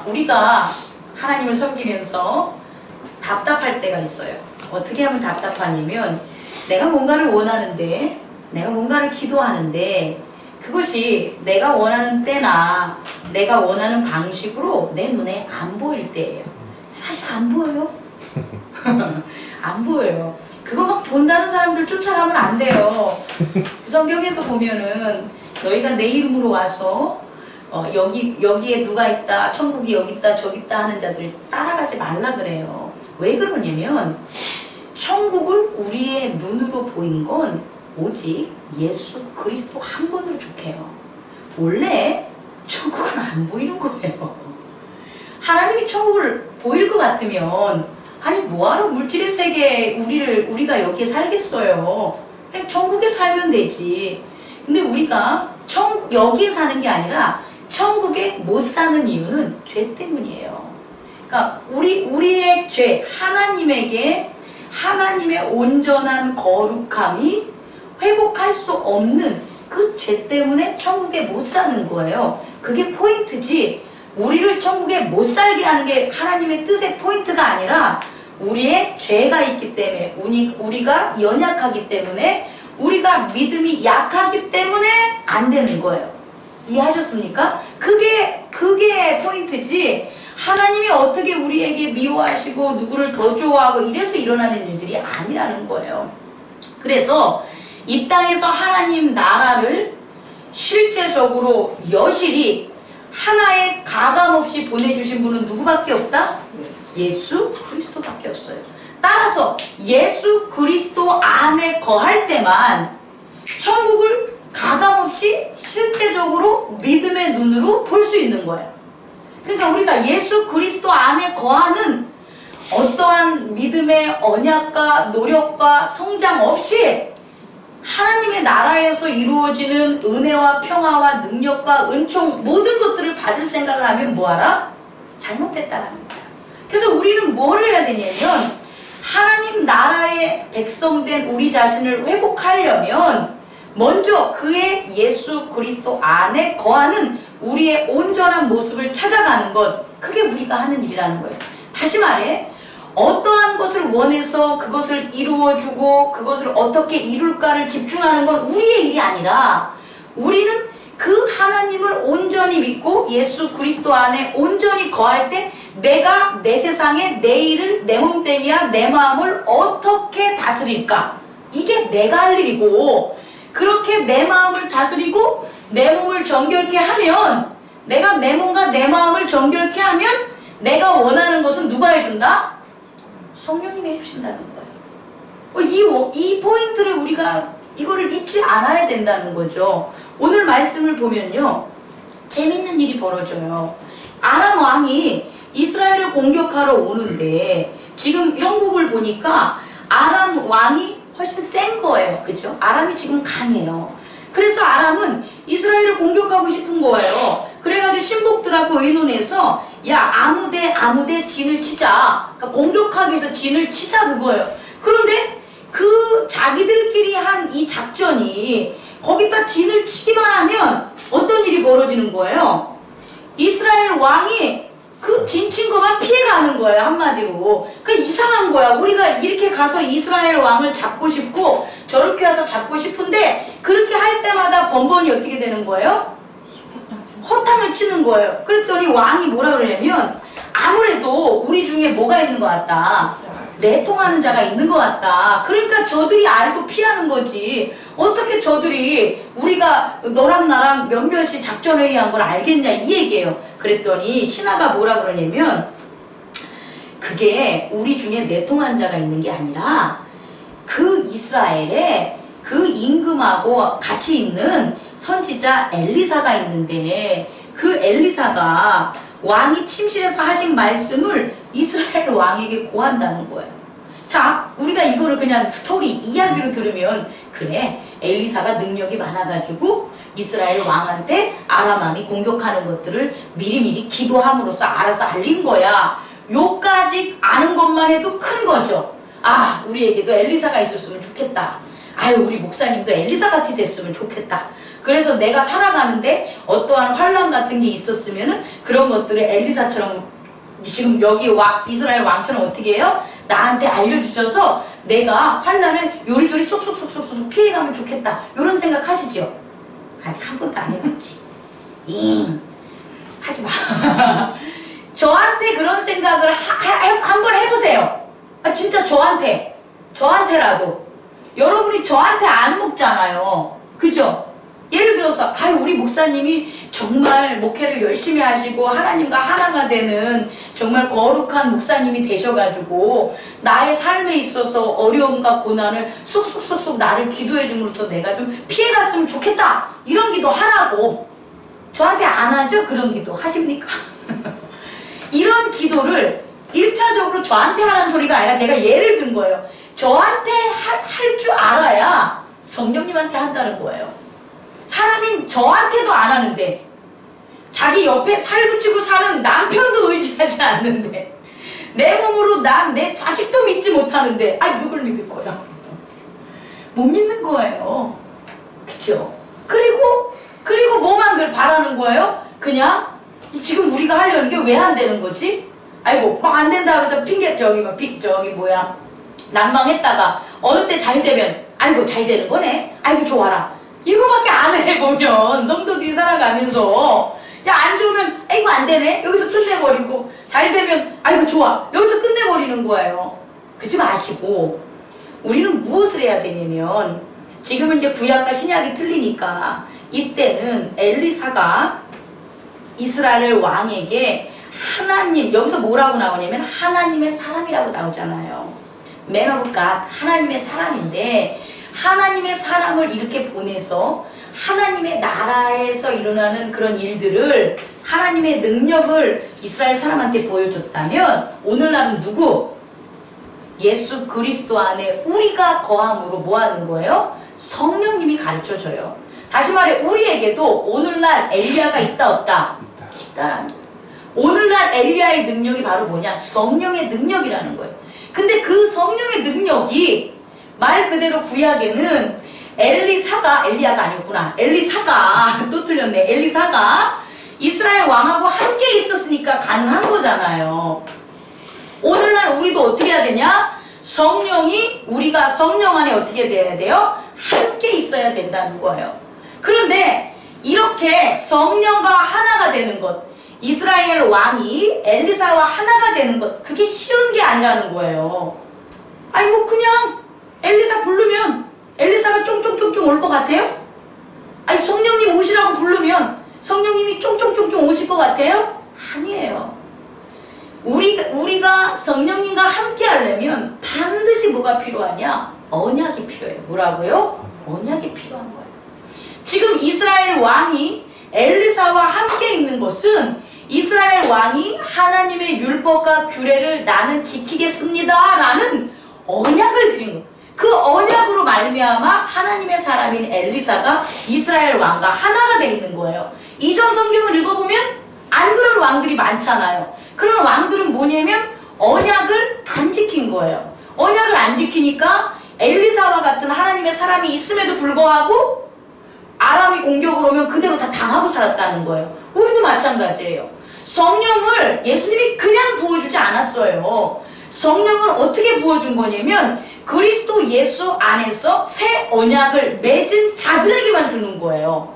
우리가 하나님을 섬기면서 답답할 때가 있어요. 어떻게 하면 답답하냐면 내가 뭔가를 원하는데 내가 뭔가를 기도하는데 그것이 내가 원하는 때나 내가 원하는 방식으로 내 눈에 안 보일 때예요. 사실 안 보여요. 안 보여요. 그거 막 본다는 사람들 쫓아가면 안 돼요. 성경에도 보면은 너희가 내 이름으로 와서 여기에 누가 있다, 천국이 여기 있다, 저기 있다 하는 자들 따라가지 말라 그래요. 왜 그러냐면 천국을 우리의 눈으로 보인 건 오직 예수 그리스도 한 분으로 족해요. 원래 천국은 안 보이는 거예요. 하나님이 천국을 보일 것 같으면 아니 뭐하러 물질의 세계에 우리가 여기에 살겠어요. 그냥 천국에 살면 되지. 근데 우리가 여기에 사는 게 아니라 천국에 못 사는 이유는 죄 때문이에요. 그러니까 우리의 죄, 하나님의 온전한 거룩함이 회복할 수 없는 그 죄 때문에 천국에 못 사는 거예요. 그게 포인트지. 우리를 천국에 못 살게 하는 게 하나님의 뜻의 포인트가 아니라 우리의 죄가 있기 때문에 우리가 연약하기 때문에 우리가 믿음이 약하기 때문에 안 되는 거예요. 이해하셨습니까? 그게 포인트지. 하나님이 어떻게 우리에게 미워하시고 누구를 더 좋아하고 이래서 일어나는 일들이 아니라는 거예요. 그래서 이 땅에서 하나님 나라를 실제적으로 여실히 하나의 가감없이 보내주신 분은 누구밖에 없다? 예수 그리스도밖에 없어요. 따라서 예수 그리스도 안에 거할 때만 천국을 가감없이 실제적으로 믿음의 눈으로 볼 수 있는 거예요. 그러니까 우리가 예수 그리스도 안에 거하는 어떠한 믿음의 언약과 노력과 성장 없이 하나님의 나라에서 이루어지는 은혜와 평화와 능력과 은총 모든 것들을 받을 생각을 하면 뭐하라? 잘못됐다는 거예요. 그래서 우리는 뭘 해야 되냐면 하나님 나라의 백성된 우리 자신을 회복하려면 먼저 그의 예수 그리스도 안에 거하는 우리의 온전한 모습을 찾아가는 것, 그게 우리가 하는 일이라는 거예요. 다시 말해 어떠한 것을 원해서 그것을 이루어주고 그것을 어떻게 이룰까를 집중하는 건 우리의 일이 아니라 우리는 그 하나님을 온전히 믿고 예수 그리스도 안에 온전히 거할 때 내가 내 세상에 내 일을 내 몸뚱이야 내 마음을 어떻게 다스릴까, 이게 내가 할 일이고, 그렇게 내 마음을 다스리고 내 몸을 정결케 하면, 내가 내 몸과 내 마음을 정결케 하면 내가 원하는 것은 누가 해준다? 성령님이 해주신다는 거예요. 이 포인트를 우리가 이거를 잊지 않아야 된다는 거죠. 오늘 말씀을 보면요, 재밌는 일이 벌어져요. 아람 왕이 이스라엘을 공격하러 오는데 지금 형국을 보니까 아람 왕이 훨씬 센 거예요. 그죠? 아람이 지금 강해요. 그래서 아람은 이스라엘을 공격하고 싶은 거예요. 그래가지고 신복들하고 의논해서 야 아무데 진을 치자. 그러니까 공격하기 위해서 진을 치자 그거예요. 그런데 그 자기들끼리 한 이 작전이 거기다 진을 치기만 하면 어떤 일이 벌어지는 거예요? 이스라엘 왕이 그 진 친 것만 피해가는 거예요. 한마디로. 그러니까 이상한 거야. 우리가 이렇게 가서 이스라엘 왕을 잡고 싶고 저렇게 와서 잡고 싶은데 그렇게 할 때마다 번번이 어떻게 되는 거예요? 허탕을 치는 거예요. 그랬더니 왕이 뭐라 그러냐면 아무래도 우리 중에 뭐가 있는 것 같다, 내통하는 자가 있는 것 같다. 그러니까 저들이 알고 피하는 거지. 어떻게 저들이 우리가 너랑 나랑 몇몇이 작전회의한 걸 알겠냐 이 얘기예요. 그랬더니 신하가 뭐라 그러냐면 그게 우리 중에 내통한 자가 있는 게 아니라 그 이스라엘에 그 임금하고 같이 있는 선지자 엘리사가 있는데 그 엘리사가 왕이 침실에서 하신 말씀을 이스라엘 왕에게 고한다는 거예요. 자, 우리가 이거를 그냥 스토리 이야기로 들으면 그래, 엘리사가 능력이 많아가지고 이스라엘 왕한테 아람 왕이 공격하는 것들을 미리미리 기도함으로써 알아서 알린 거야. 요까지 아는 것만 해도 큰 거죠. 아, 우리에게도 엘리사가 있었으면 좋겠다. 아유, 우리 목사님도 엘리사 같이 됐으면 좋겠다. 그래서 내가 살아가는데 어떠한 환란 같은 게 있었으면은 그런 것들을 엘리사처럼 지금 여기 이스라엘 왕처럼 어떻게 해요? 나한테 알려주셔서 내가 환란을 요리조리 쏙쏙쏙쏙 피해가면 좋겠다. 이런 생각 하시죠? 아직 한 번도 안 해봤지. 하지 마. 저한테 그런 생각을 한번 해보세요. 진짜 저한테라도. 여러분이 저한테 안 묵잖아요. 그죠? 예를 들어서 우리 목사님이 정말 목회를 열심히 하시고 하나님과 하나가 되는 정말 거룩한 목사님이 되셔가지고 나의 삶에 있어서 어려움과 고난을 쏙쏙쏙쏙 나를 기도해 줌으로써 내가 좀 피해갔으면 좋겠다. 이런 기도 하라고. 저한테 안 하죠? 그런 기도 하십니까? 이런 기도를 1차적으로 저한테 하라는 소리가 아니라 제가 예를 든 거예요. 저한테 할 줄 알아야 성령님한테 한다는 거예요. 사람인 저한테도 안 하는데, 자기 옆에 살붙이고 사는 남편도 의지하지 않는데, 내 몸으로 내 자식도 믿지 못하는데 누굴 믿을 거야? 못 믿는 거예요. 그쵸? 그리고 뭐만 바라는 거예요? 그냥 지금 우리가 하려는 게 왜 안 되는 거지? 막 안 된다 그래서 핑계 난망했다가 어느 때 잘 되면 잘 되는 거네. 좋아라. 이거밖에 안 해보면 성도들이 살아가면서 안 좋으면 안 되네. 여기서 끝내버리고 잘 되면 좋아. 여기서 끝내버리는 거예요. 그러지 마시고 우리는 무엇을 해야 되냐면 지금은 이제 구약과 신약이 틀리니까 이때는 엘리사가 이스라엘 왕에게 하나님, 여기서 뭐라고 나오냐면 하나님의 사람이라고 나오잖아요. Man of God, 하나님의 사람인데 하나님의 사람을 이렇게 보내서 하나님의 나라에서 일어나는 그런 일들을 하나님의 능력을 이스라엘 사람한테 보여줬다면 오늘날은 누구? 예수 그리스도 안에 우리가 거함으로 뭐하는 거예요? 성령님이 가르쳐줘요. 다시 말해 우리에게도 오늘날 엘리야가 있다 없다? 있다라는 거예요. 오늘날 엘리야의 능력이 바로 뭐냐? 성령의 능력이라는 거예요. 근데 그 성령의 능력이 말 그대로 구약에는 엘리야가 아니었구나. 엘리사가 또 틀렸네. 엘리사가 이스라엘 왕하고 함께 있었으니까 가능한 거잖아요. 오늘날 우리도 어떻게 해야 되냐? 우리가 성령 안에 어떻게 돼야 돼요? 함께 있어야 된다는 거예요. 그런데 이렇게 성령과 하나가 되는 것, 이스라엘 왕이 엘리사와 하나가 되는 것, 그게 쉬운 게 아니라는 거예요. 그냥 엘리사 부르면 엘리사가 쫑쫑쫑쫑 올 것 같아요? 성령님 오시라고 부르면 성령님이 쫑쫑쫑쫑 오실 것 같아요? 아니에요. 우리가 성령님과 함께 하려면 반드시 뭐가 필요하냐? 언약이 필요해요. 뭐라고요? 언약이 필요한 거예요. 지금 이스라엘 왕이 엘리사와 함께 있는 것은 이스라엘 왕이 하나님의 율법과 규례를 나는 지키겠습니다 라는 언약을 드린 거예요. 그 언약으로 말미암아 하나님의 사람인 엘리사가 이스라엘 왕과 하나가 돼 있는 거예요. 이전 성경을 읽어보면 안 그런 왕들이 많잖아요. 그런 왕들은 뭐냐면 언약을 안 지킨 거예요. 언약을 안 지키니까 엘리사와 같은 하나님의 사람이 있음에도 불구하고 아람이 공격을 오면 그대로 다 당하고 살았다는 거예요. 우리도 마찬가지예요. 성령을 예수님이 그냥 부어주지 않았어요. 성령을 어떻게 부어준 거냐면 그리스도 예수 안에서 새 언약을 맺은 자들에게만 주는 거예요.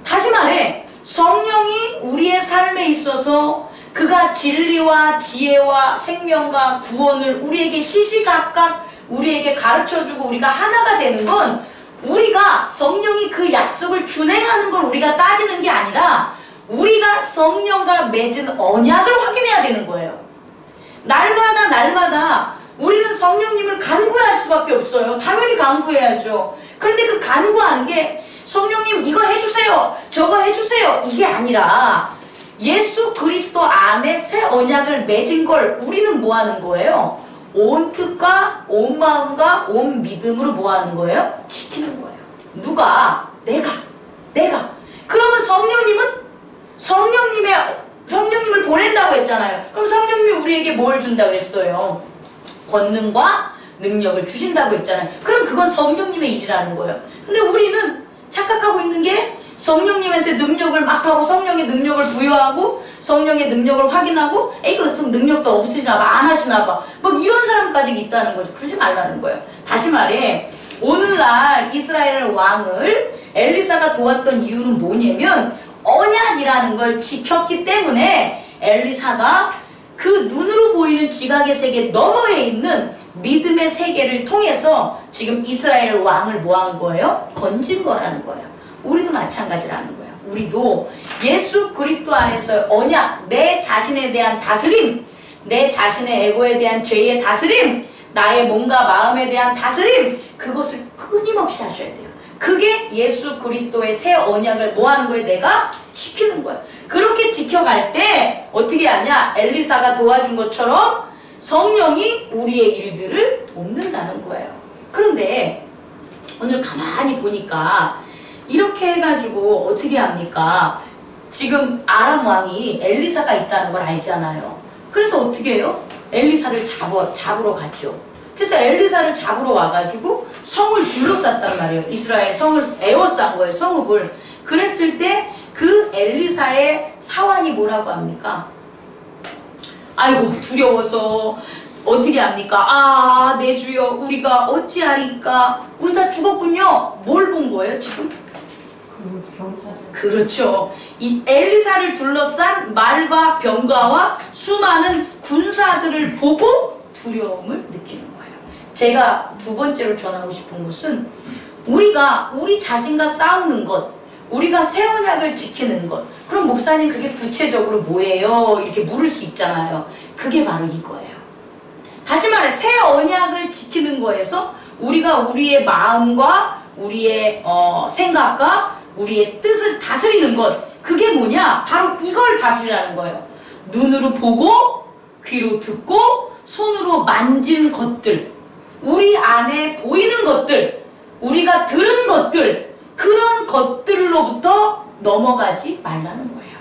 다시 말해 성령이 우리의 삶에 있어서 그가 진리와 지혜와 생명과 구원을 우리에게 시시각각 우리에게 가르쳐주고 우리가 하나가 되는 건 우리가 성령이 그 약속을 준행하는 걸 우리가 따지는 게 아니라 우리가 성령과 맺은 언약을 확인해야 되는 거예요. 날마다 우리는 성령님을 간구할 수밖에 없어요. 당연히 간구해야죠. 그런데 그 간구하는 게 성령님 이거 해주세요, 저거 해주세요, 이게 아니라 예수 그리스도 안에 새 언약을 맺은 걸 우리는 뭐 하는 거예요? 온 뜻과 온 마음과 온 믿음으로 뭐 하는 거예요? 지키는 거예요. 누가? 내가. 그러면 성령님을 보낸다고 했잖아요. 그럼 성령님이 우리에게 뭘 준다고 했어요? 권능과 능력을 주신다고 했잖아요. 그럼 그건 성령님의 일이라는 거예요. 근데 우리는 착각하고 있는 게 성령님한테 능력을 막 하고 성령의 능력을 부여하고 성령의 능력을 확인하고 그 능력도 없으시나 봐, 안 하시나 봐, 뭐 이런 사람까지 있다는 거죠. 그러지 말라는 거예요. 다시 말해, 오늘날 이스라엘 왕을 엘리사가 도왔던 이유는 뭐냐면 언약이라는 걸 지켰기 때문에 엘리사가 그 눈으로 보이는 지각의 세계 너머에 있는 믿음의 세계를 통해서 지금 이스라엘 왕을 뭐 한 거예요? 건진 거라는 거예요. 우리도 마찬가지라는 거예요. 우리도 예수 그리스도 안에서 언약, 내 자신에 대한 다스림, 내 자신의 에고에 대한 죄의 다스림, 나의 몸과 마음에 대한 다스림, 그것을 끊임없이 하셔야 돼요. 그게 예수 그리스도의 새 언약을 뭐 하는 거예요? 내가 지키는 거예요. 그렇게 지켜갈 때 어떻게 하냐? 엘리사가 도와준 것처럼 성령이 우리의 일들을 돕는다는 거예요. 그런데 오늘 가만히 보니까 이렇게 해가지고 어떻게 합니까? 지금 아람 왕이 엘리사가 있다는 걸 알잖아요. 그래서 어떻게 해요? 엘리사를 잡으러 갔죠. 그래서 엘리사를 잡으러 와가지고 성을 둘러쌌단 말이에요. 이스라엘 성을 에워싼 거예요. 성읍을. 그랬을 때 그 엘리사의 사환이 뭐라고 합니까? 아이고 두려워서 어떻게 합니까? 내 주여 우리가 어찌하리까? 우리 다 죽었군요. 뭘 본 거예요 지금? 그렇죠. 이 엘리사를 둘러싼 말과 병거와 수많은 군사들을 보고 두려움을 느끼는 거예요. 제가 두 번째로 전하고 싶은 것은 우리가 우리 자신과 싸우는 것, 우리가 새 언약을 지키는 것. 그럼 목사님 그게 구체적으로 뭐예요? 이렇게 물을 수 있잖아요. 그게 바로 이거예요. 다시 말해 새 언약을 지키는 거에서 우리가 우리의 마음과 우리의 생각과 우리의 뜻을 다스리는 것, 그게 뭐냐? 바로 이걸 다스리라는 거예요. 눈으로 보고 귀로 듣고 손으로 만진 것들, 우리 안에 보이는 것들, 우리가 들은 것들, 그런 것들로부터 넘어가지 말라는 거예요.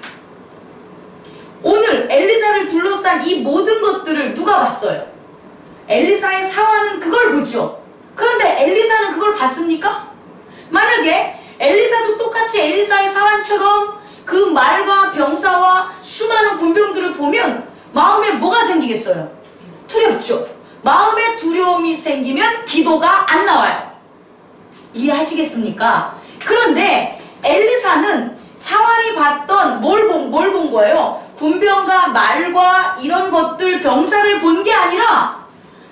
오늘 엘리사를 둘러싼 이 모든 것들을 누가 봤어요? 엘리사의 사환은 그걸 보죠. 그런데 엘리사는 그걸 봤습니까? 만약에 엘리사도 똑같이 엘리사의 사환처럼 그 말과 병사와 수많은 군병들을 보면 마음에 뭐가 생기겠어요? 두렵죠. 마음에 두려움이 생기면 기도가 안 나와요. 이해하시겠습니까? 그런데 엘리사는 사환이 봤던 뭘 본 거예요? 군병과 말과 이런 것들, 병사를 본 게 아니라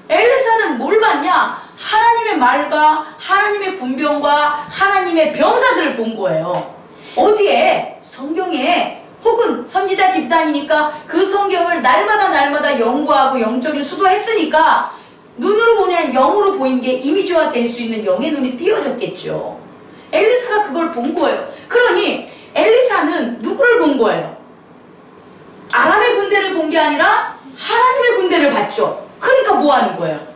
엘리사는 뭘 봤냐? 하나님의 말과 하나님의 군병과 하나님의 병사들을 본 거예요. 어디에? 성경에. 혹은 선지자 집단이니까 그 성경을 날마다 연구하고 영적인 수도했으니까 눈으로 보냐 영으로 보인 게 이미지화 될 수 있는 영의 눈이 띄어졌겠죠. 엘리사가 그걸 본 거예요. 그러니 엘리사는 누구를 본 거예요? 아람의 군대를 본 게 아니라 하나님의 군대를 봤죠. 그러니까 뭐 하는 거예요?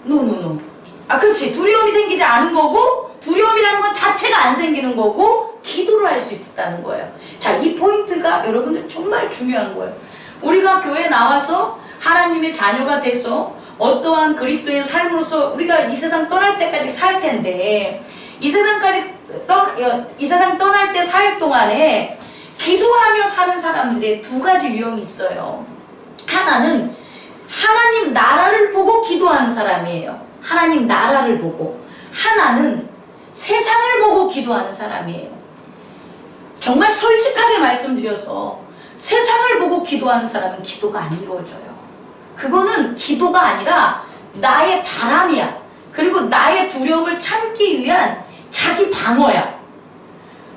노. 그렇지. 두려움이 생기지 않은 거고, 두려움이라는 건 자체가 안 생기는 거고, 기도를 할 수 있다는 거예요. 자, 이 포인트가 여러분들 정말 중요한 거예요. 우리가 교회에 나와서 하나님의 자녀가 돼서 어떠한 그리스도의 삶으로서 우리가 이 세상 떠날 때까지 살 텐데, 이 세상 떠날 때 살 동안에 기도하며 사는 사람들의 두 가지 유형이 있어요. 하나는 하나님 나라를 보고 기도하는 사람이에요. 하나님 나라를 보고. 하나는 세상을 보고 기도하는 사람이에요. 정말 솔직하게 말씀드려서 세상을 보고 기도하는 사람은 기도가 안 이루어져요. 그거는 기도가 아니라 나의 바람이야. 그리고 나의 두려움을 참기 위한 자기 방어야.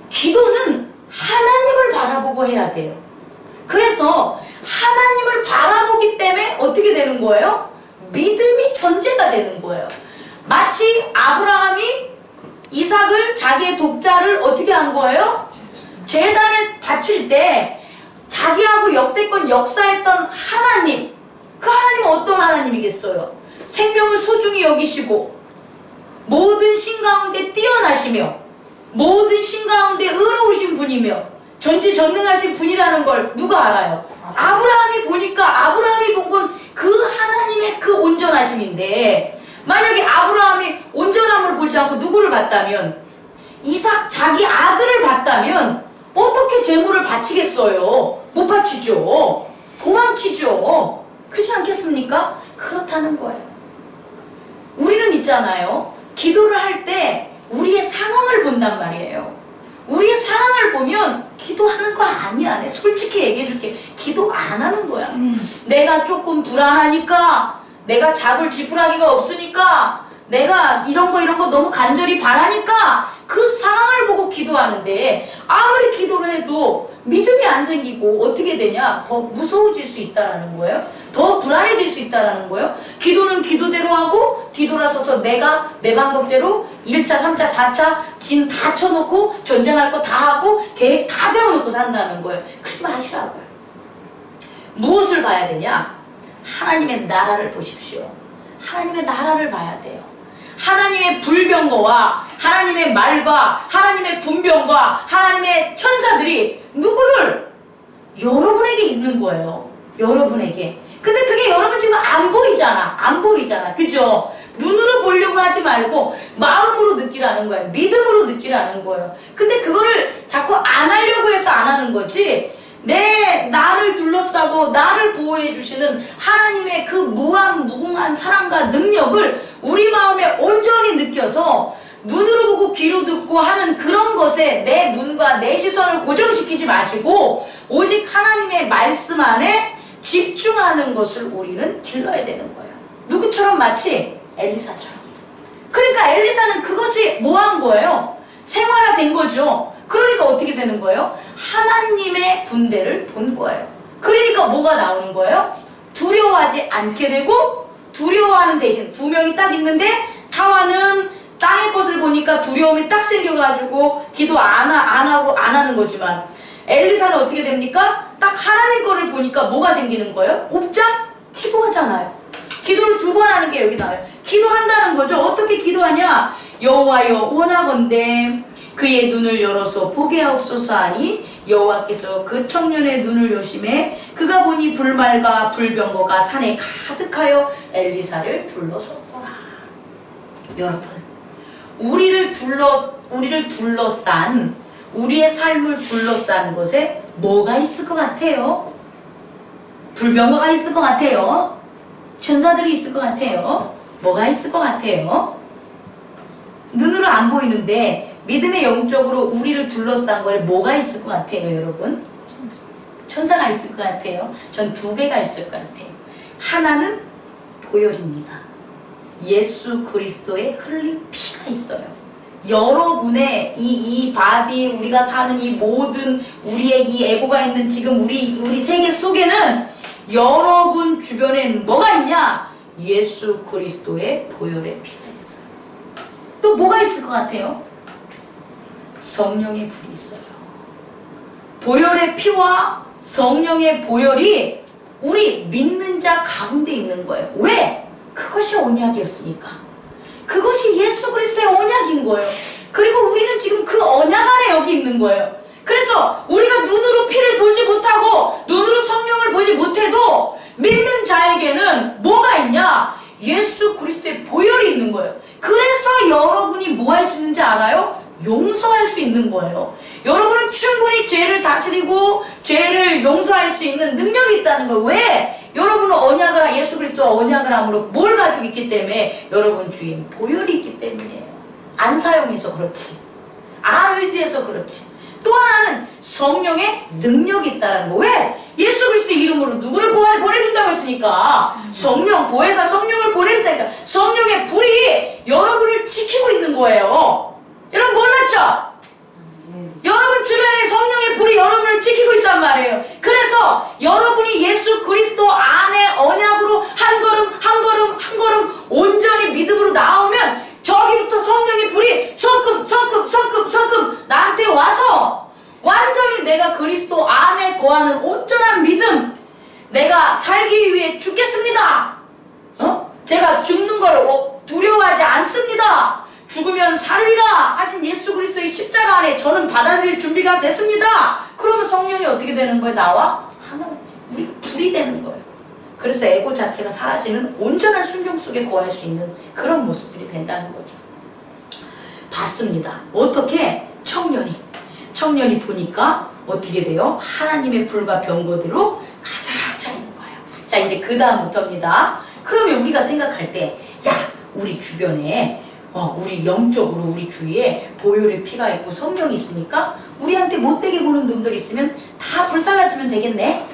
기도는 하나님을 바라보고 해야 돼요. 그래서 하나님을 바라보기 때문에 어떻게 되는 거예요? 믿음이 전제가 되는 거예요. 마치 아브라함이 이삭을, 자기의 독자를 어떻게 한 거예요? 제단에 바칠 때 자기하고 역대권 역사했던 하나님, 그 하나님은 어떤 하나님이겠어요? 생명을 소중히 여기시고 모든 신 가운데 뛰어나시며 모든 신 가운데 의로우신 분이며 전지전능하신 분이라는 걸 누가 알아요? 아브라함이 보니까 아브라함이 본 건 그 하나님의 그 온전하심인데, 만약에 아브라함이 온전함을 보지 않고 누구를 봤다면 이삭 자기 아들을 봤다면 어떻게 제물을 바치겠어요? 못 바치죠. 도망치죠. 그렇지 않겠습니까? 그렇다는 거예요. 우리는 있잖아요. 기도를 할 때 우리의 상황을 본단 말이에요. 우리의 상황을 보면 기도하는 거 아니야. 내가 솔직히 얘기해 줄게. 기도 안 하는 거야. 내가 조금 불안하니까, 내가 잡을 지푸라기가 없으니까, 내가 이런 거 너무 간절히 바라니까 그 상황을 보고 기도하는데, 아무리 기도를 해도 믿음이 안 생기고 어떻게 되냐? 더 무서워질 수 있다는 거예요. 더 불안해질 수 있다는 거예요. 기도는 기도대로 하고 뒤돌아서서 내가 내 방법대로 1차, 3차, 4차 진 다 쳐놓고 전쟁할 거 다 하고 계획 다 세워놓고 산다는 거예요. 그러지 마시라고요. 무엇을 봐야 되냐? 하나님의 나라를 보십시오. 하나님의 나라를 봐야 돼요. 하나님의 불병거와 하나님의 말과 하나님의 군병과 하나님의 천사들이 누구를? 여러분에게 있는 거예요. 여러분에게. 근데 그게 여러분 지금 안 보이잖아. 안 보이잖아. 그죠? 눈으로 보려고 하지 말고 마음으로 느끼라는 거예요. 믿음으로 느끼라는 거예요. 근데 그거를 자꾸 안 하려고 해서 안 하는 거지. 나를 둘러싸고 나를 보호해 주시는 하나님의 그 무궁한 사랑과 능력을 우리 마음에 온전히 느껴서 눈으로 보고 귀로 듣고 하는 그런 것에 내 눈과 내 시선을 고정시키지 마시고 오직 하나님의 말씀 안에 집중하는 것을 우리는 길러야 되는 거예요. 누구처럼? 마치 엘리사처럼. 그러니까 엘리사는 그것이 뭐한 거예요? 생활화된 거죠. 그러니까 어떻게 되는 거예요? 하나님의 군대를 본 거예요. 그러니까 뭐가 나오는 거예요? 두려워하지 않게 되고, 두려워하는 대신 두 명이 딱 있는데 사화는 땅의 것을 보니까 두려움이 딱 생겨가지고 기도 안 하는 거지만, 엘리사는 어떻게 됩니까? 딱 하나님 거를 보니까 뭐가 생기는 거예요? 곱장 기도하잖아요. 기도를 2번 하는 게 여기 나와요. 기도한다는 거죠. 어떻게 기도하냐? 여호와여 원하건대 그의 눈을 열어서 보게 하옵소서 하니 여호와께서 그 청년의 눈을 여심해 그가 보니 불말과 불병거가 산에 가득하여 엘리사를 둘러섰더라. 여러분, 우리를 둘러싼, 우리의 삶을 둘러싼 곳에 뭐가 있을 것 같아요? 불병거가 있을 것 같아요? 천사들이 있을 것 같아요? 뭐가 있을 것 같아요? 눈으로 안 보이는데 믿음의 영적으로 우리를 둘러싼 거에 뭐가 있을 것 같아요, 여러분? 천사가 있을 것 같아요. 전 2개가 있을 것 같아요. 하나는 보혈입니다. 예수 그리스도의 흘린 피가 있어요. 여러분의 이 바디, 우리가 사는 이 모든 우리의 이 에고가 있는 지금 우리 세계 속에는 여러분 주변엔 뭐가 있냐? 예수 그리스도의 보혈의 피가 있어요. 또 뭐가 있을 것 같아요? 성령의 불이 있어요. 보혈의 피와 성령의 보혈이 우리 믿는 자 가운데 있는 거예요. 왜? 그것이 언약이었으니까. 그것이 예수 그리스도의 언약인 거예요. 그리고 우리는 지금 그 언약 안에 여기 있는 거예요. 그래서 우리가 눈으로 피를 보지 못하고 눈으로 성령을 보지 못해도 믿는 자에게는 뭐가 있냐? 예수 그리스도의 보혈이 있는 거예요. 그래서 여러분이 뭐 할 수 있는지 알아요? 용서할 수 있는 거예요. 여러분은 충분히 죄를 다스리고 죄를 용서할 수 있는 능력이 있다는 거예요. 왜? 여러분은 예수 그리스도와 언약을 함으로 뭘 가지고 있기 때문에? 여러분 주인 보혈이 있기 때문이에요. 안 사용해서 그렇지. 안 의지해서 그렇지. 또 하나는 성령의 능력이 있다는 거. 왜? 예수 그리스도의 이름으로 누구를 보내준다고 했으니까. 성령, 보혜사 성령을 보내준다니까. 성령의 불이 여러분을 지키고 있는 거예요. 여러분 몰랐죠? 여러분 주변에 성령의 불이 여러분을 지키고 있단 말이에요. 그래서 여러분이 예수 그리스도 안에 언약으로 한 걸음 온전히 믿음으로 나오면 저기부터 성령의 불이 성큼 나한테 와서 완전히 내가 그리스도 안에 거하는 온전한 믿음, 내가 살기 위해 죽겠습니다. 제가 죽는 걸 두려워하지 않습니다. 죽으면 살으리라 하신 예수 그리스도의 십자가 안에 저는 받아들일 준비가 됐습니다. 그러면 성령이 어떻게 되는 거예요? 나와 하나가 우리가 불이 되는 거예요. 그래서 에고 자체가 사라지는 온전한 순종 속에 거할 수 있는 그런 모습들이 된다는 거죠. 봤습니다. 어떻게? 청년이 보니까 어떻게 돼요? 하나님의 불과 병거들로 가득 차 있는 거예요. 자, 이제 그 다음부터입니다. 그러면 우리가 생각할 때, 야, 우리 주변에 우리 영적으로 우리 주위에 보혈의 피가 있고 성령이 있으니까 우리한테 못되게 보는 놈들 있으면 다 불살라주면 되겠네?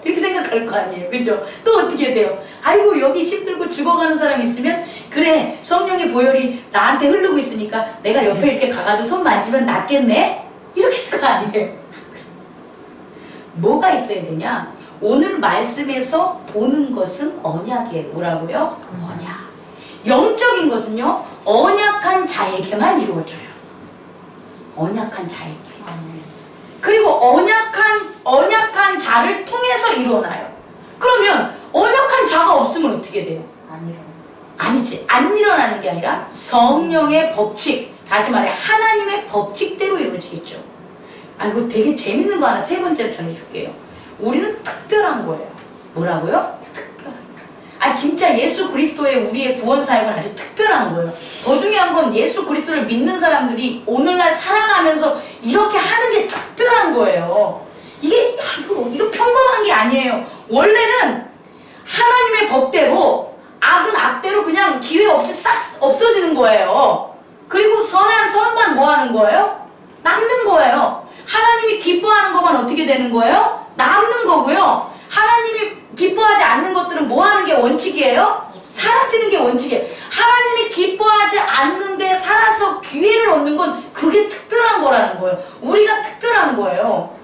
이렇게 생각할 거 아니에요. 그죠? 또 어떻게 돼요? 아이고, 여기 힘들고 죽어가는 사람 있으면 그래, 성령의 보혈이 나한테 흐르고 있으니까 내가 옆에 이렇게 가가지고 손 만지면 낫겠네? 이렇게 했을 거 아니에요. 뭐가 있어야 되냐? 오늘 말씀에서 보는 것은 언약이에요. 뭐라고요? 언약. 영적인 것은요, 언약한 자에게만 이루어져요. 언약한 자에게. 그리고 언약한 자를 통해서 일어나요. 그러면 언약한 자가 없으면 어떻게 돼요? 안 일어나. 아니지. 안 일어나는 게 아니라 성령의 법칙, 다시 말해 하나님의 법칙대로 이루어지겠죠. 이거 되게 재밌는 거 하나 세 번째로 전해줄게요. 우리는 특별한 거예요. 뭐라고요? 특별한 거예요. 진짜 예수 그리스도의 우리의 구원 사역은 아주 특별한 거예요. 더 중요한 건 예수 그리스도를 믿는 사람들이 오늘날 살아가면서 이렇게 하는 게 특별한 거예요. 이거 평범한 게 아니에요. 원래는 하나님의 법대로 악은 악대로 그냥 기회 없이 싹 없어지는 거예요. 그리고 선만 뭐 하는 거예요? 남는 거예요. 하나님이 기뻐하는 것만 어떻게 되는 거예요? 남는 거고요. 하나님이 기뻐하지 않는 것들은 뭐 하는 게 원칙이에요? 사라지는 게 원칙이에요. 하나님이 기뻐하지 않는데 살아서 기회를 얻는 건 그게 특별한 거라는 거예요. 우리가 특별한 거예요.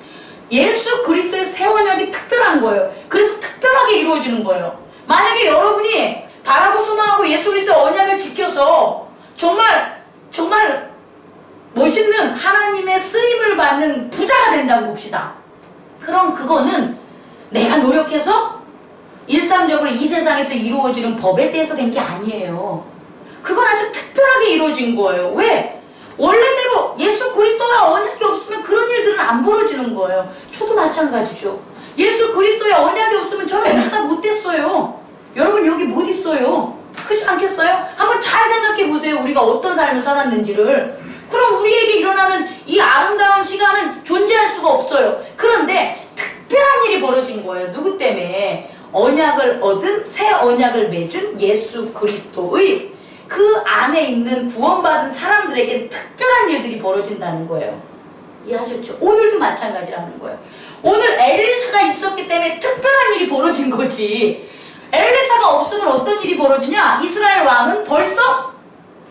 예수 그리스도의 새 언약이 특별한 거예요. 그래서 특별하게 이루어지는 거예요. 만약에 여러분이 바라고 소망하고 예수 그리스도의 언약을 지켜서 정말 멋있는 하나님의 쓰임을 받는 부자가 된다고 봅시다. 그럼 그거는 내가 노력해서 일상적으로 이 세상에서 이루어지는 법에 대해서 된 게 아니에요. 그건 아주 특별하게 이루어진 거예요. 왜? 원래대로 예수 그리스도와 언약이 없으면 그런 일들은 안 벌어지는 거예요. 저도 마찬가지죠. 예수 그리스도의 언약이 없으면 저는 목사 못 됐어요. 여러분 여기 못 있어요. 그렇지 않겠어요? 한번 잘 생각해 보세요. 우리가 어떤 삶을 살았는지를. 그럼 우리에게 일어나는 이 아름다운 시간은 존재할 수가 없어요. 그런데 특별한 일이 벌어진 거예요. 누구 때문에? 언약을 얻은 새 언약을 맺은 예수 그리스도의 그 안에 있는 구원받은 사람들에게 특별한 일들이 벌어진다는 거예요. 이해하셨죠? 오늘도 마찬가지라는 거예요. 오늘 엘리사가 있었기 때문에 특별한 일이 벌어진 거지. 엘리사가 없으면 어떤 일이 벌어지냐? 이스라엘 왕은 벌써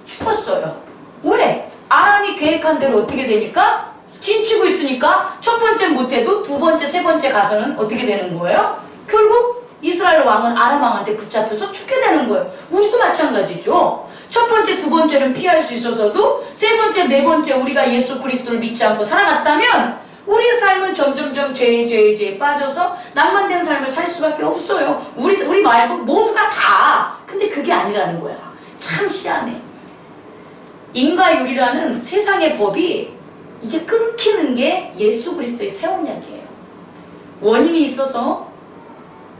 죽었어요. 왜? 아람이 계획한 대로 어떻게 되니까? 진치고 있으니까 첫 번째 못해도 두 번째, 세 번째 가서는 어떻게 되는 거예요? 결국 이스라엘 왕은 아람 왕한테 붙잡혀서 죽게 되는 거예요. 우리도 마찬가지죠. 첫 번째, 두 번째는 피할 수 있어서도 세 번째, 네 번째 우리가 예수 그리스도를 믿지 않고 살아갔다면 우리의 삶은 점점점 죄에 빠져서 낭만된 삶을 살 수밖에 없어요. 우리 말고 모두가 다. 근데 그게 아니라는 거야. 참 희한해. 인과율이라는 세상의 법이 이게 끊기는 게 예수 그리스도의 새 언약이에요. 원인이 있어서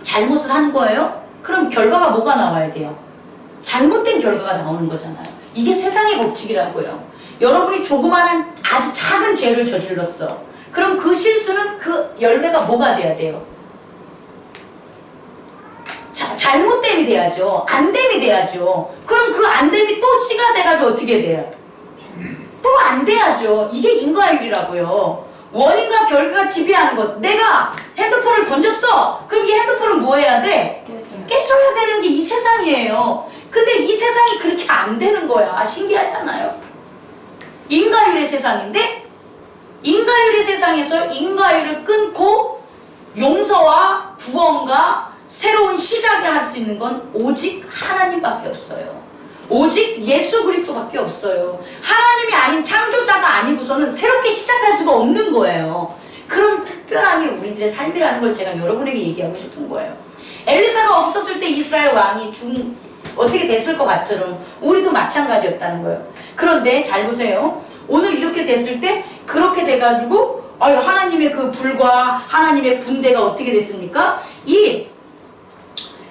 잘못을 한 거예요? 그럼 결과가 뭐가 나와야 돼요? 잘못된 결과가 나오는 거잖아요. 이게 세상의 법칙이라고요. 여러분이 조그마한 아주 작은 죄를 저질렀어. 그럼 그 실수는 그 열매가 뭐가 돼야 돼요? 잘못됨이 돼야죠. 안됨이 돼야죠. 그럼 그 안됨이 또 씨가 돼가지고 어떻게 돼요? 또 안 돼야죠. 이게 인과율이라고요. 원인과 결과가 지배하는 것. 내가 핸드폰을 던졌어. 그럼 이 핸드폰은 뭐 해야 돼? 깨줘야 되는 게 이 세상이에요. 근데 이 세상이 그렇게 안 되는 거야. 신기하잖아요. 인과율의 세상인데 인과율의 세상에서 인과율을 끊고 용서와 구원과 새로운 시작을 할 수 있는 건 오직 하나님밖에 없어요. 오직 예수 그리스도밖에 없어요. 하나님이 아닌 창조자가 아니고서는 새롭게 시작할 수가 없는 거예요. 그런 특별함이 우리들의 삶이라는 걸 제가 여러분에게 얘기하고 싶은 거예요. 엘리사가 없었을 때 이스라엘 왕이 어떻게 됐을 것 같처럼 우리도 마찬가지였다는 거예요. 그런데 잘 보세요. 오늘 이렇게 됐을 때 그렇게 돼가지고 하나님의 그 불과 하나님의 군대가 어떻게 됐습니까?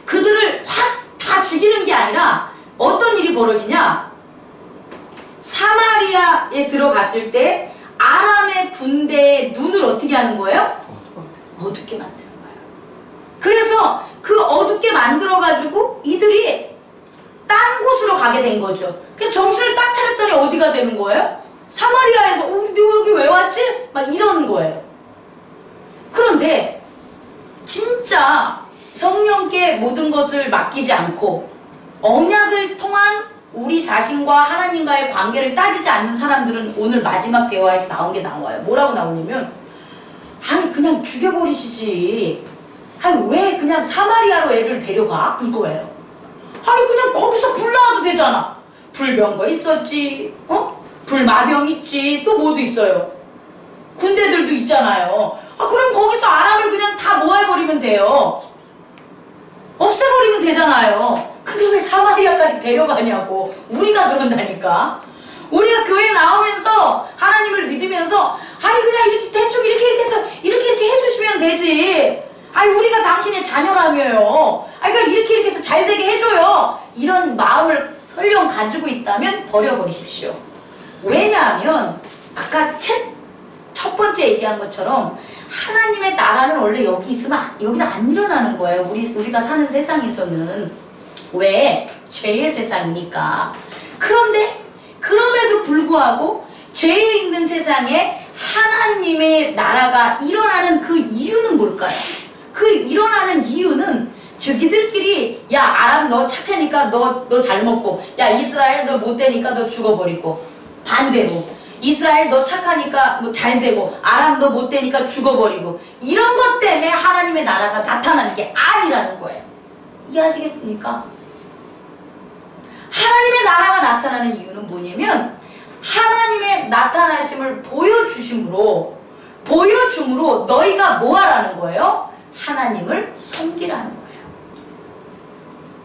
그들을 확 다 죽이는 게 아니라 어떤 일이 벌어지냐? 사마리아에 들어갔을 때 아람의 군대의 눈을 어떻게 하는 거예요? 어둡게 만드는 거예요. 그래서 그 어둡게 만들어가지고 이들이 딴 곳으로 가게 된 거죠. 그래서 정신을 딱 차렸더니 어디가 되는 거예요? 사마리아에서 너 여기 왜 왔지? 막 이러는 거예요. 그런데 진짜 성령께 모든 것을 맡기지 않고 언약을 통한 우리 자신과 하나님과의 관계를 따지지 않는 사람들은 오늘 마지막 대화에서 나온 게 나와요. 뭐라고 나오냐면 아니 그냥 죽여버리시지. 아니 왜 그냥 사마리아로 애를 데려가? 이거예요. 아니 그냥 거기서 불 나와도 되잖아. 불병거 있었지. 불마병 있지. 또 뭐도 있어요. 군대들도 있잖아요. 그럼 거기서 아람을 그냥 다 모아버리면 돼요. 없애버리면 되잖아요. 근데 왜 사마리아까지 데려가냐고. 우리가 그런다니까. 우리가 교회 나오면서 하나님을 믿으면서 아니 그냥 이렇게 대충 이렇게 해서 이렇게 해주시면 되지. 아니 우리가 당신의 자녀라며요. 아니 그러니까 이렇게 해서 잘 되게 해줘요. 이런 마음을 설령 가지고 있다면 버려버리십시오. 왜냐하면 아까 첫 번째 얘기한 것처럼 하나님의 나라는 원래 여기 있으면 여기서 안 일어나는 거예요. 우리가 사는 세상에서는. 왜? 죄의 세상이니까. 그런데 그럼에도 불구하고 죄에 있는 세상에 하나님의 나라가 일어나는 그 이유는 뭘까요? 그 일어나는 이유는 저기들끼리 야 아람 너 착하니까 너 잘 먹고 야 이스라엘 너 못되니까 너 죽어버리고 반대로 이스라엘 너 착하니까 뭐 잘 되고 아람 너 못되니까 죽어버리고 이런 것 때문에 하나님의 나라가 나타나는 게 아니라는 거예요. 이해하시겠습니까? 하나님의 나라가 나타나는 이유는 뭐냐면 하나님의 나타나심을 보여줌으로 너희가 뭐 하라는 거예요? 하나님을 섬기라는 거예요.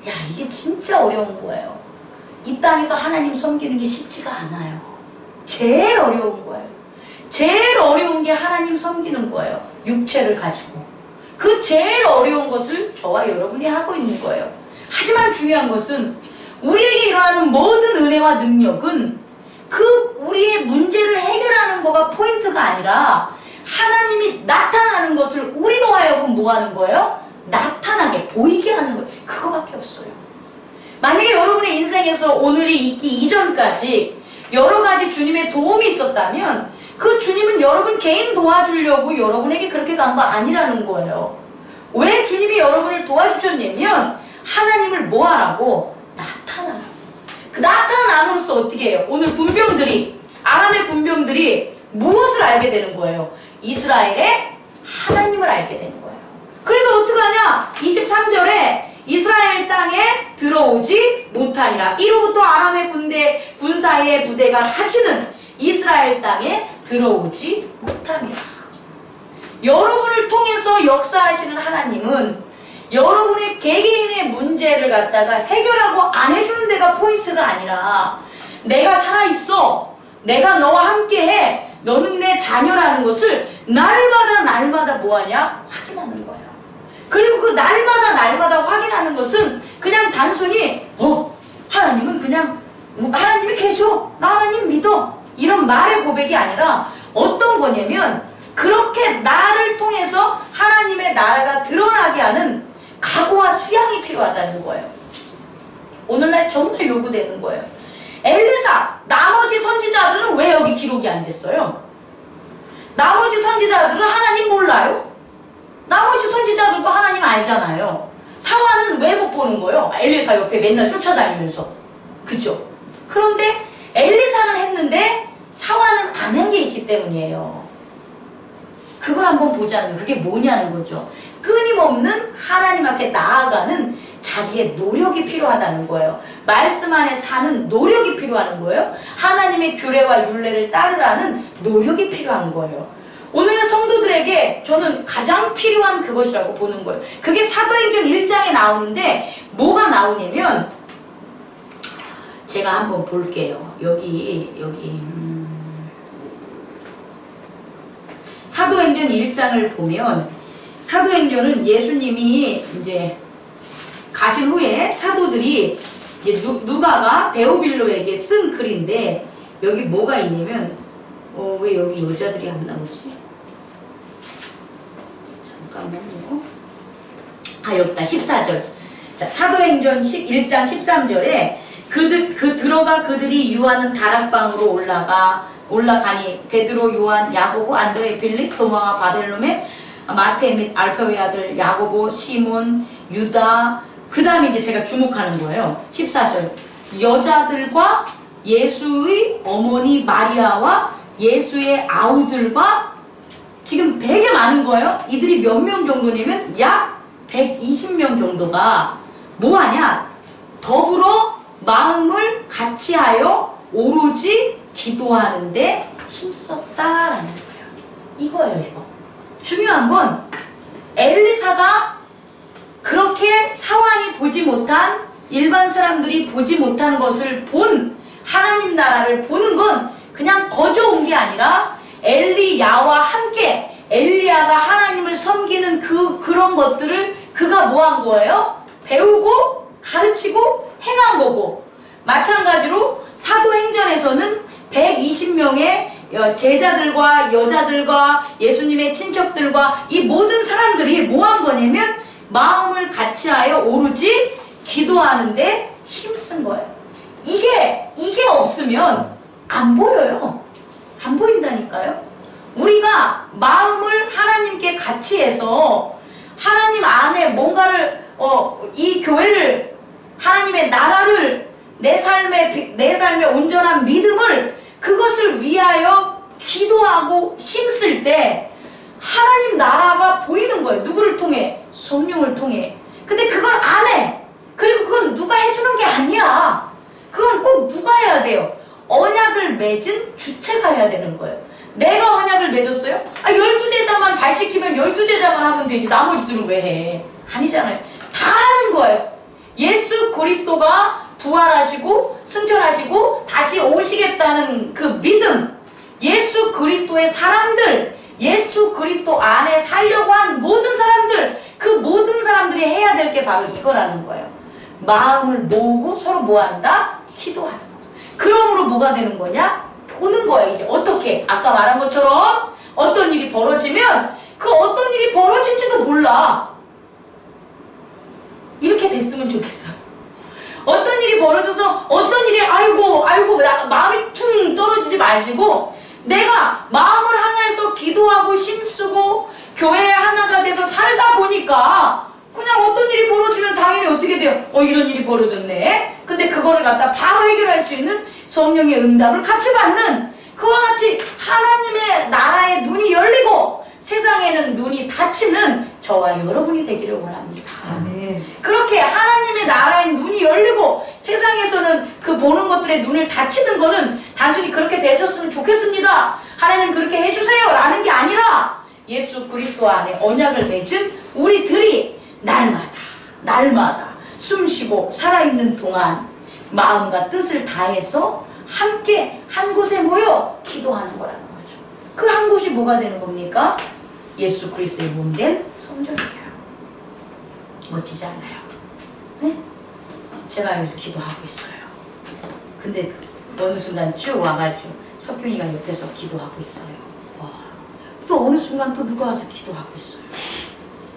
야 이게 진짜 어려운 거예요. 이 땅에서 하나님 섬기는 게 쉽지가 않아요. 제일 어려운 거예요. 제일 어려운 게 하나님 섬기는 거예요. 육체를 가지고. 그 제일 어려운 것을 저와 여러분이 하고 있는 거예요. 하지만 중요한 것은 우리에게 일어나는 모든 은혜와 능력은 그 우리의 문제를 해결하는 거가 포인트가 아니라 하나님이 나타나는 것을 우리로 하여금 뭐 하는 거예요? 나타나게 보이게 하는 거예요. 그거밖에 없어요. 만약에 여러분의 인생에서 오늘이 있기 이전까지 여러 가지 주님의 도움이 있었다면 그 주님은 여러분 개인 도와주려고 여러분에게 그렇게 간 거 아니라는 거예요. 왜 주님이 여러분을 도와주셨냐면 하나님을 뭐 하라고? 나타나라고. 그 나타남으로써 어떻게 해요? 오늘 군병들이 아람의 군병들이 무엇을 알게 되는 거예요? 이스라엘의 하나님을 알게 되는 거예요. 그래서 어떡하냐? 23절에 이스라엘 땅에 들어오지 못하리라. 이로부터 아람의 군사의 부대가 다시는 이스라엘 땅에 들어오지 못함이라. 여러분을 통해서 역사하시는 하나님은 여러분의 개개인의 문제를 갖다가 해결하고 안 해주는 데가 포인트가 아니라 내가 살아있어. 내가 너와 함께해. 너는 내 자녀라는 것을 날마다 뭐하냐? 확인하는 거예요. 그리고 그 날마다 확인하는 것은 그냥 단순히 하나님은 그냥 하나님이 계셔. 나 하나님 믿어. 이런 말의 고백이 아니라 어떤 거냐면 그렇게 나를 통해서 하나님의 나라가 드러나게 하는 각오와 수양이 필요하다는 거예요. 오늘날 정말 요구되는 거예요. 엘리사, 나머지 선지자들은 왜 여기 기록이 안 됐어요? 나머지 선지자들은 하나님 몰라요? 나머지 선지자들도 하나님 알잖아요. 사화는 왜 못 보는 거예요? 엘리사 옆에 맨날 쫓아다니면서. 그죠? 그런데 엘리사는 했는데 사화는 안 한 게 있기 때문이에요. 그걸 한번 보자는 거예요. 그게 뭐냐는 거죠. 끊임없는 하나님 앞에 나아가는 자기의 노력이 필요하다는 거예요. 말씀 안에 사는 노력이 필요한 거예요. 하나님의 규례와 율례를 따르라는 노력이 필요한 거예요. 오늘의 성도들에게 저는 가장 필요한 그것이라고 보는 거예요. 그게 사도행전 1장에 나오는데 뭐가 나오냐면 제가 한번 볼게요. 여기 사도행전 1장을 보면 사도행전은 예수님이 이제 가신 후에 사도들이 이제 누가가 데오빌로에게 쓴 글인데 여기 뭐가 있냐면 왜 여기 여자들이 안 나오지? 잠깐만요. 여기다 14절. 자, 사도행전 1장 13절에 들어가 그들이 유하는 다락방으로 올라가니 베드로, 요한, 야고보, 안드레, 빌립, 도마와 바벨론의 마테 및 알페오의 아들 야고보, 시몬, 유다. 그 다음에 이제 제가 주목하는 거예요. 14절. 여자들과 예수의 어머니 마리아와 예수의 아우들과 지금 되게 많은 거예요. 이들이 몇 명 정도냐면 약 120명 정도가 뭐하냐? 더불어 마음을 같이하여 오로지 기도하는데 힘썼다라는 거예요. 이거예요, 이거. 중요한 건 엘리사가 그렇게 사환이 보지 못한, 일반 사람들이 보지 못한 것을 본 하나님 나라를 보는 건 그냥 거저 온 게 아니라 엘리야와 함께 엘리야가 하나님을 섬기는 그런 것들을 그가 뭐 한 거예요? 배우고 가르치고 행한 거고, 마찬가지로 사도행전에서는 120명의 제자들과 여자들과 예수님의 친척들과 이 모든 사람들이 뭐 한 거냐면 마음을 같이하여 오로지 기도하는데 힘쓴 거예요. 이게 없으면 안 보여요. 안 보인다니까요. 우리가 마음을 하나님께 같이 해서 하나님 안에 뭔가를 이 교회를, 하나님의 나라를, 내 삶의 온전한 믿음을, 그것을 위하여 기도하고 힘쓸 때 하나님 나라가 보이는 거예요. 누구를 통해? 성령을 통해. 근데 그걸 안 해. 그리고 그건 누가 해주는 게 아니야. 그건 꼭 누가 해야 돼요? 언약을 맺은 주체가 해야 되는 거예요. 내가 언약을 맺었어요? 12제자만 발시키면 12제자만 하면 되지 나머지들은 왜 해? 아니잖아요. 다 하는 거예요. 예수 그리스도가 부활하시고 승천하시고 다시 오시겠다는 그 믿음, 예수 그리스도의 사람들, 예수 그리스도 안에 살려고 한 모든 사람들, 그 모든 사람들이 해야 될 게 바로 이거라는 거예요. 마음을 모으고 서로 뭐 한다? 기도하는 거. 그러므로 뭐가 되는 거냐? 보는 거예요. 이제 어떻게? 아까 말한 것처럼 어떤 일이 벌어지면 그 어떤 일이 벌어진지도 몰라. 이렇게 됐으면 좋겠어요. 어떤 일이 벌어져서 어떤 일이 아이고 마음이 퉁 떨어지지 마시고, 내가 마음을 하나에서 기도하고 힘쓰고 교회 하나가 돼서 살다 보니까 그냥 어떤 일이 벌어지면 당연히 어떻게 돼요? 이런 일이 벌어졌네. 근데 그거를 갖다 바로 해결할 수 있는 성령의 응답을 같이 받는, 그와 같이 하나님의 나라의 눈이 열리고 세상에는 눈이 닫히는 저와 여러분이 되기를 원합니다. 아멘. 그렇게 하나님의 나라의 눈이 열리고 세상에서는 그 보는 것들의 눈을 닫히는 거는 단순히 그렇게 되셨으면 좋겠습니다, 하나님 그렇게 해주세요 라는 게 아니라, 예수 그리스도 안에 언약을 맺은 우리들이 날마다 숨쉬고 살아있는 동안 마음과 뜻을 다해서 함께 한 곳에 모여 기도하는 거라는 거죠. 그 한 곳이 뭐가 되는 겁니까? 예수 그리스도의 몸된 성전이에요. 멋지지 않나요? 네? 제가 여기서 기도하고 있어요. 근데 어느 순간 쭉 와가지고 석균이가 옆에서 기도하고 있어요. 와. 또 어느 순간 또 누가 와서 기도하고 있어요.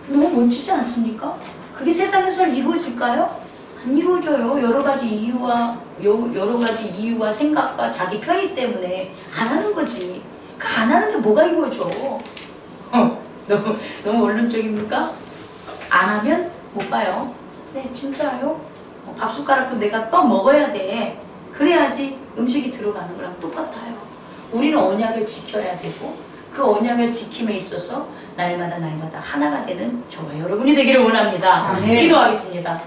너무 멋지지 않습니까? 그게 세상에서 이루어질까요? 안 이루어져요. 여러 가지 이유와 생각과 자기 편의 때문에 안 하는 거지. 그 안 하는데 뭐가 이루어져? 너무 원론적입니까? 안 하면 못 봐요. 네, 진짜요? 밥숟가락도 내가 떠 먹어야 돼. 그래야지 음식이 들어가는 거랑 똑같아요. 우리는 언약을 지켜야 되고, 그 언약을 지킴에 있어서 날마다 하나가 되는 저와 여러분이 되기를 원합니다. 아멘. 기도하겠습니다.